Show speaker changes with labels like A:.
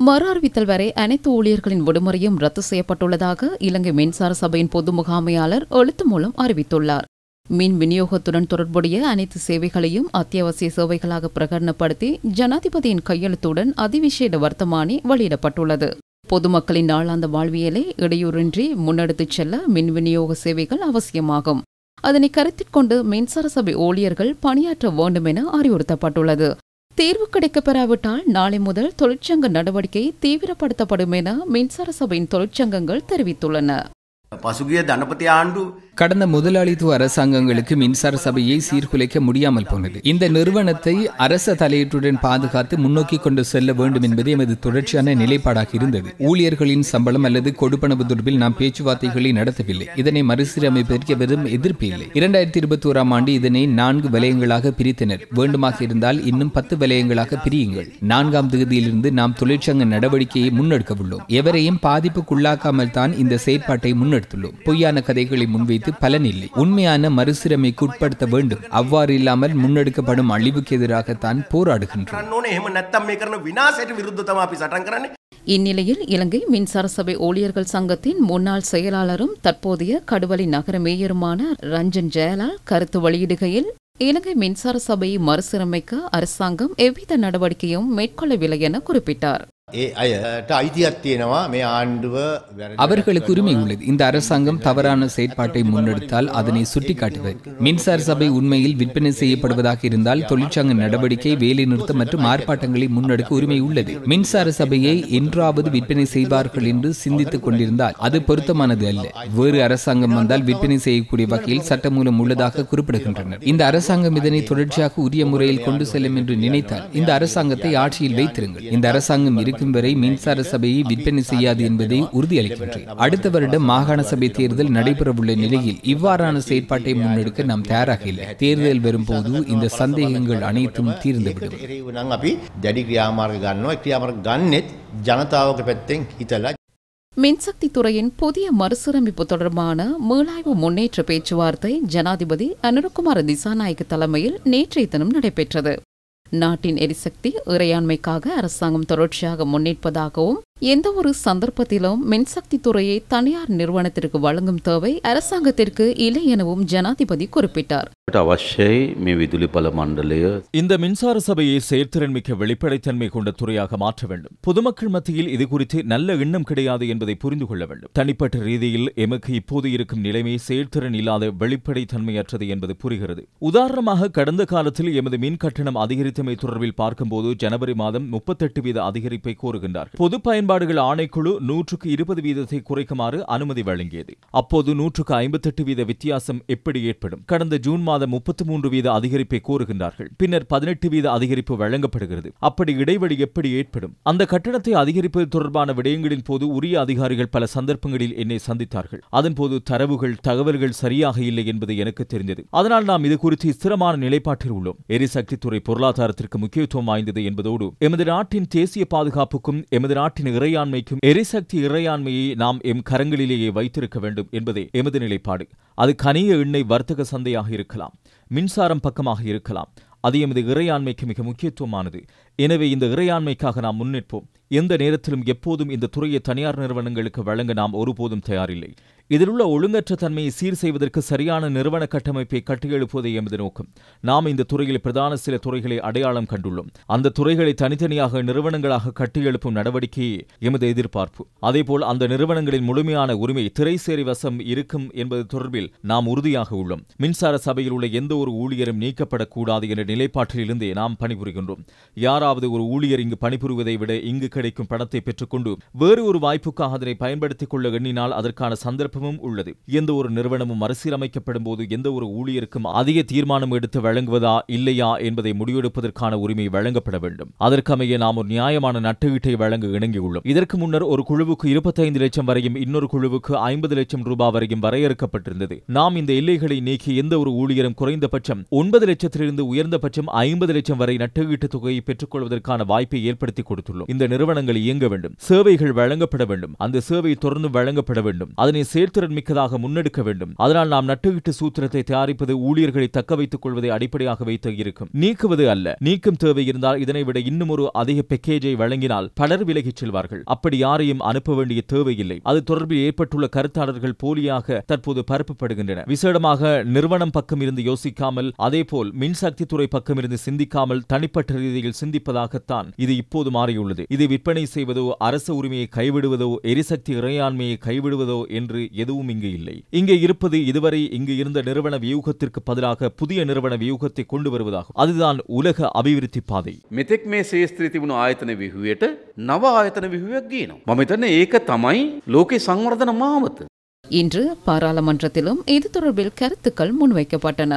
A: மறு அறிவித்தல் வரை அனைத்து ஊழியர்களின் விடுமுறையும் ரத்து செய்யப்பட்டுள்ளதாக இலங்கை மின்சார சபையின் பொது முகாமையாளர் எழுத்து மூலம் அறிவித்துள்ளார். மின் விநியோகத்துடன் தொடர்புடைய அனைத்து சேவைகளையும் அத்தியாவசிய சேவைகளாக பிரகடனப்படுத்தி ஜனாதிபதியின் கையெழுத்துடன் அதிவிசேட வர்த்தமானி வெளியிடப்பட்டுள்ளது. பொதுமக்களின் நாளாந்த வாழ்வியலை இடையூறின்றி முன்னெடுத்துச் செல்ல மின் விநியோக சேவைகள் அவசியமாகும். அதனை கருத்திற்கொண்டு மின்சார சபை ஊழியர்கள் பணியாற்ற வேண்டும் என அறிவுறுத்தப்பட்டுள்ளது. தீர்வு கிடைக்கப்பெறாவிட்டால் நாளை முதல் தொழிற்சங்க நடவடிக்கை தீவிரப்படுத்தப்படும் என மின்சார சபையின் தொழிற்சங்கங்கள் தெரிவித்துள்ளன.
B: கடந்த முதலாளித்துவ அரசாங்கங்களுக்கு மின்சார சபையை சீர்குலைக்க முடியாமல் போனது. இந்த நிறுவனத்தை அரச தலையீட்டுடன் பாதுகாத்து முன்னோக்கி கொண்டு செல்ல வேண்டும் என்பது எமது தொடர்ச்சியான நிலைப்பாடாக இருந்தது. ஊழியர்களின் சம்பளம் அல்லது கொடுப்பனவு தொடர்பில் நாம் பேச்சுவார்த்தைகளை நடத்தவில்லை. இதனை மறுசீரமைப்பதற்கு வெறும் எதிர்ப்பு இல்லை. 2021ஆம் ஆண்டு இதனை 4 வலயங்களாக பிரித்தனர். வேண்டுமாக இருந்தால் இன்னும் 10 வலயங்களாக பிரியுங்கள். 4ஆம் தேதியிலிருந்து நாம் தொழிற்சங்க நடவடிக்கையை முன்னெடுக்க உள்ளோம். எவரையும் பாதிப்புக்குள்ளாக்காமல் தான் இந்த செயற்பாட்டை முன்னெடுத்துள்ளோம். பொய்யான கதைகளை முன்வைத்து பலன் இல்லை. உண்மையான மறுசீரமைக்கு உட்படுத்த வேண்டும். அவ்வாறு இல்லாமல் முன்னெடுக்கப்படும் அழிவுக்கு எதிராகத்தான் போராடுகின்றோம்.
A: இந்நிலையில் இலங்கை மின்சார சபை ஊழியர்கள் சங்கத்தின் முன்னாள் செயலாளரும் தற்போதைய கடுவலை நகர மேயருமான ரஞ்சன் ஜெயலால் கருத்து வெளியிடுகையில், இலங்கை மின்சார சபையை மறுசீரமைக்க அரசாங்கம் எவ்வித நடவடிக்கையும் மேற்கொள்ளவில்லை என குறிப்பிட்டார்.
B: அவர்களுக்கு உரிமை உள்ளது. இந்த அரசாங்கம் தவறான செயற்பாட்டை முன்னெடுத்தால் அதனை சுட்டிக்காட்டுவர். மின்சார சபை உண்மையில் விற்பனை செய்யப்படுவதாக இருந்தால் தொழிற்சங்க நடவடிக்கை, வேலைநிறுத்தம் மற்றும் ஆர்ப்பாட்டங்களை முன்னெடுக்க உரிமை உள்ளது. மின்சார சபையை என்றாவது விற்பனை செய்வார்கள் என்று சிந்தித்துக் கொண்டிருந்தால் அது பொருத்தமானது அல்ல. வேறு அரசாங்கம் வந்தால் விற்பனை செய்யக்கூடிய வகையில் சட்டமூலம் உள்ளதாக குறிப்பிடுகின்றனர். இந்த அரசாங்கம் இதனை தொடர்ச்சியாக உரிய முறையில் கொண்டு செல்லும் என்று நினைத்தால் இந்த அரசாங்கத்தை ஆட்சியில் வைத்திருங்கள். இந்த அரசாங்கம் வரை மின்சார சபையை விற்பனை செய்யாது என்பதை உறுதியளிக்கின்றேன். அடுத்த வருடம் மாகாண சபை தேர்தல் நடைபெறவுள்ள நிலையில் இவ்வாறான செயற்பாட்டை முன்னெடுக்க நாம் தயாராக இல்லை. தேர்தல் வரும்போது இந்த சந்தேகங்கள் அனைத்தும் தீர்ந்துவிடும்.
A: மின்சக்தி துறையின் புதிய மறுசீரமைப்பு தொடர்பான மீளாய்வு முன்னேற்ற பேச்சுவார்த்தை ஜனாதிபதி அனுரகுமார திசாநாயக்க தலைமையில் நேற்றைய தினம் நடைபெற்றது. நாட்டின் எரிசக்தி இறையாண்மைக்காக அரசாங்கம் தொடர்ச்சியாக முன்னெடுப்பதாகவும் எந்த ஒரு சந்தர்ப்பத்திலும் மின்சக்தி துறையை தனியார் நிறுவனத்திற்கு வழங்கும் தேவை அரசாங்கத்திற்கு இல்லை எனவும் ஜனாதிபதி குறிப்பிட்டார்.
C: இந்த மின்சார சபையை செயற்திறன் மிக்க வெளிப்படைத்தன்மை கொண்ட துறையாக மாற்ற வேண்டும். பொதுமக்கள் மத்தியில் இது குறித்து நல்ல எண்ணம் கிடையாது என்பதை புரிந்து கொள்ள வேண்டும். தனிப்பட்ட ரீதியில் எமக்கு இப்போது இருக்கும் நிலைமை செயற்திறன் இல்லாத வெளிப்படைத்தன்மையற்றது என்பது புரிகிறது. உதாரணமாக கடந்த காலத்தில் எமது மின் கட்டணம் அதிகரித்தமை தொடர்பில் பார்க்கும்போது ஜனவரி மாதம் 38% அதிகரிப்பை கோருகின்றார்கள். பொது பயன்பாடுகள் ஆணைக்குழு 120% குறைக்குமாறு அனுமதி வழங்கியது. அப்போது 158% வித்தியாசம் எப்படி ஏற்படும்? கடந்த ஜூன் மாதம் 33% அதிகரிப்பை கோருகின்றார்கள். பின்னர் 18% அதிகரிப்பு வழங்கப்படுகிறது. அப்படி இடைவெளி எப்படி ஏற்படும்? அந்த கட்டணத்தை அதிகரிப்பது தொடர்பான விடயங்களின் போது உரிய அதிகாரிகள் பல சந்தர்ப்பங்களில் என்னை சந்தித்தார்கள். அதன்போது தகவல்கள் சரியாக இல்லை என்பது எனக்கு தெரிந்தது. அதனால் நாம் இது குறித்து ஸ்திரமான நிலைப்பாட்டில் உள்ளோம். எரிசக்தி துறை பொருளாதாரத்திற்கு முக்கியத்துவம் வாய்ந்தது என்பதோடு எமது நாட்டின் தேசிய பாதுகாப்புக்கும் எமது நாட்டின் இறையாண்மைக்கும் எரிசக்தி இறையாண்மையை நாம் எம் கரங்களிலேயே வைத்திருக்க வேண்டும் என்பதே எமது நிலைப்பாடு. அது கனிய எண்ணெய் வர்த்தக சந்தையாக இருக்கலாம், மின்சாரம் பக்கமாக இருக்கலாம். அது எமது இறையாண்மைக்கு மிக முக்கியத்துவமானது. எனவே இந்த இறையாண்மைக்காக நாம் முன்னெடுப்போம். எந்த நேரத்திலும் எப்போதும் இந்த துறையை தனியார் நிறுவனங்களுக்கு வழங்க நாம் ஒருபோதும் தயாரில்லை. இதிலுள்ள ஒழுங்கற்ற தன்மையை சீர் செய்வதற்கு சரியான நிறுவன கட்டமைப்பை கட்டியெழுப்புவதே எமது நோக்கம். நாம் இந்த துறையில் பிரதான சில துறைகளை அடையாளம் கண்டுள்ளோம். அந்த துறைகளை தனித்தனியாக நிறுவனங்களாக கட்டியெழுப்பும் நடவடிக்கையே எமது எதிர்பார்ப்பு. அதேபோல் அந்த நிறுவனங்களின் முழுமையான உரிமை திரைசேரி வசம் இருக்கும் என்பது தொடர்பில் நாம் உறுதியாக உள்ளோம். மின்சார சபையில் உள்ள எந்த ஒரு ஊழியரும் நீக்கப்படக்கூடாது என்ற நிலைப்பாட்டிலிருந்தே நாம் பணிபுரிகின்றோம். யாராவது ஒரு ஊழியர் இங்கு பணிபுரிவதை விட இங்கு கிடைக்கும் பணத்தை பெற்றுக்கொண்டு வேறு ஒரு வாய்ப்புக்காக அதனை பயன்படுத்திக் கொள்ள எண்ணினால் அதற்கான சந்தர்ப்பமும் உள்ளது. எந்த ஒரு நிறுவனமும் மறுசீரமைக்கப்படும் போது எந்த ஒரு ஊழியருக்கும் அதிக தீர்மானம் எடுத்து வழங்குவதா இல்லையா என்பதை முடிவெடுப்பதற்கான உரிமை வழங்கப்பட வேண்டும். அதற்கமைய நாம் ஒரு நியாயமான நட்டஈட்டை வழங்க இணங்கியுள்ளோம். இதற்கு முன்னர் ஒரு குழுவுக்கு 25 லட்சம் வரையும் இன்னொரு குழுவுக்கு 50 லட்சம் ரூபாய் வரையும் வரையறுக்கப்பட்டிருந்தது. நாம் இந்த எல்லைகளை நீக்கி எந்த ஒரு ஊழியரும் குறைந்தபட்சம் 9 லட்சத்திலிருந்து உயர்ந்தபட்சம் 50 லட்சம் வரை நட்டஈட்டு தொகையை பெற்றுக் கொள்வதற்கான வாய்ப்பை ஏற்படுத்தி கொடுத்துள்ளோம். இந்த நிறுவனங்கள் இயங்க வேண்டும், சேவைகள் வழங்கப்பட வேண்டும், அந்த சேவை தொடர்ந்து வழங்கப்பட வேண்டும், அதனை செயல்திறன் மிக்கதாக முன்னெடுக்க வேண்டும். அதனால் நாம் நட்டுகிட்டு சூத்திரத்தை தயாரிப்பது ஊழியர்களை தக்க வைத்துக் கொள்வதை அடிப்படையாக வைத்து இருக்கும், நீக்குவது அல்ல. நீக்கும் தேவை இருந்தால் இதனை விட இன்னும் ஒரு அதிக பேக்கேஜை வழங்கினால் பலர் விலகிச் செல்வார்கள். அப்படி யாரையும் அனுப்ப வேண்டிய தேவையில்லை. அது தொடர்பில் ஏற்பட்டுள்ள கருத்தாளர்கள் போலியாக தற்போது பரப்பப்படுகின்றன. விசேடமாக நிறுவனம் பக்கம் இருந்து யோசிக்காமல், அதேபோல் மின்சக்தி துறை பக்கம் இருந்து சிந்திக்காமல் தனிப்பட்ட ரீதியில் சிந்திப்பதாகத்தான் இது இப்போது மாறியுள்ளது. இது விற்பனை செய்வதோ, அரசு உரிமையை கைவிடுவதோ, எரிசக்தி இறையாண்மையை கைவிடுவதோ என்று எதுவும் இங்கு இல்லை. இங்கே இருப்பது இதுவரை இங்கு இருந்த நிறுவன வியூகத்திற்கு பதிலாக புதிய நிறுவன வியூகத்தை கொண்டு வருவதாகும். அதுதான் உலக அபிவிருத்தி பாதை.
D: මෙතෙක් මේ ශේත්‍රයේ තිබුණු ආයතන විහුවයට නව ආයතන විහුවයක් ගේනවා. මම හිතන්නේ ඒක තමයි ලෝකේ සංවර්ධන මාවත.
A: இன்று பாராளுமன்றத்திலும் இது தொடர்பில் கருத்துக்கள் முன்வைக்கப்பட்டன.